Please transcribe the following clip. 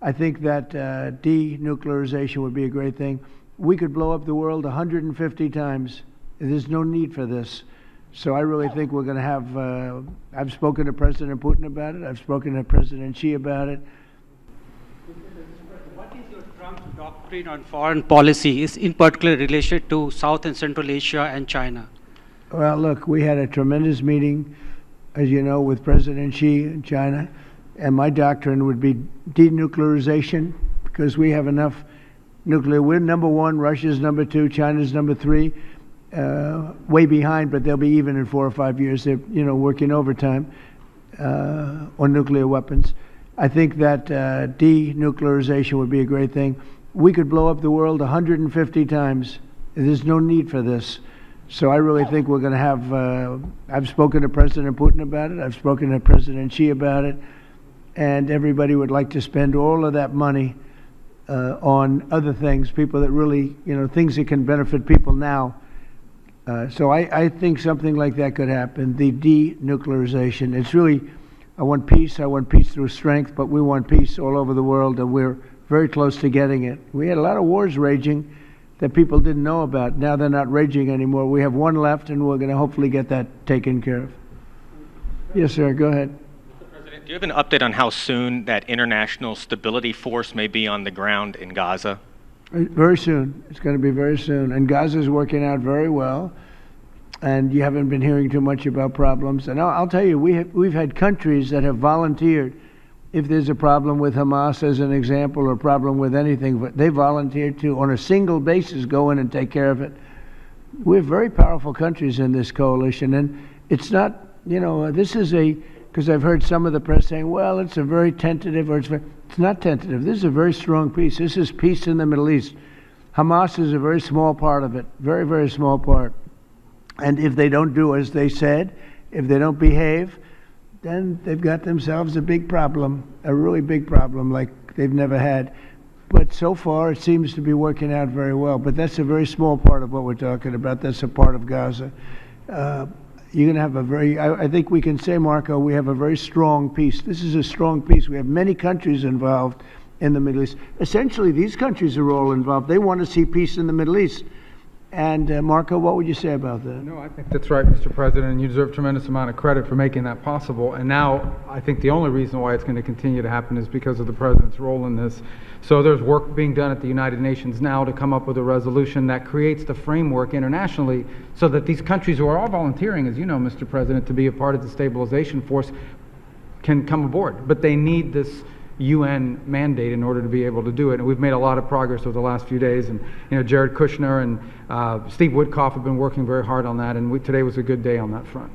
I think that denuclearization would be a great thing. We could blow up the world 150 times. There's no need for this. So I really think we're going to have, I've spoken to President Putin about it. I've spoken to President Xi about it. What is your Trump's doctrine on foreign policy, is in particular related to South and Central Asia and China? Well, look, we had a tremendous meeting, as you know, with President Xi in China. And my doctrine would be denuclearization, because we have enough nuclear. We're number one, Russia's number two, China's number three. Way behind, but they'll be even in 4 or 5 years. They're, working overtime on nuclear weapons. I think that denuclearization would be a great thing. We could blow up the world 150 times. There's no need for this. So I really think we're going to have, I've spoken to President Putin about it. I've spoken to President Xi about it. And everybody would like to spend all of that money on other things, people that really, things that can benefit people now. So I think something like that could happen, the denuclearization. It's really, I want peace through strength, but we want peace all over the world, and we're very close to getting it. We had a lot of wars raging that people didn't know about. Now they're not raging anymore. We have one left, and we're going to hopefully get that taken care of. Yes, sir, go ahead. Mr. President, do you have an update on how soon that international stability force may be on the ground in Gaza? Very soon. It's going to be very soon. And Gaza's working out very well. And you haven't been hearing too much about problems. And I'll tell you, we've had countries that have volunteered. If there's a problem with Hamas, as an example, or a problem with anything, but they volunteered to, on a single basis, go in and take care of it. We're very powerful countries in this coalition. And it's not, this is because I've heard some of the press saying, well, it's a very tentative, or it's not tentative. This is a very strong peace. This is peace in the Middle East. Hamas is a very small part of it, very, very small part. And if they don't do as they said, if they don't behave, then they've got themselves a big problem, a really big problem like they've never had. But so far, it seems to be working out very well. But that's a very small part of what we're talking about. That's a part of Gaza. You're going to have a very, I think we can say, Marco, we have a very strong peace. This is a strong peace. We have many countries involved in the Middle East. Essentially, these countries are all involved. They want to see peace in the Middle East. And Marco, what would you say about that? No, I think that's right, Mr. President, and you deserve a tremendous amount of credit for making that possible. And now I think the only reason why it's going to continue to happen is because of the President's role in this. So there's work being done at the United Nations now to come up with a resolution that creates the framework internationally so that these countries who are all volunteering, as you know, Mr. President, to be a part of the stabilization force can come aboard. But they need this UN mandate in order to be able to do it. And we've made a lot of progress over the last few days. And Jared Kushner and Steve Woodcock have been working very hard on that. And today was a good day on that front.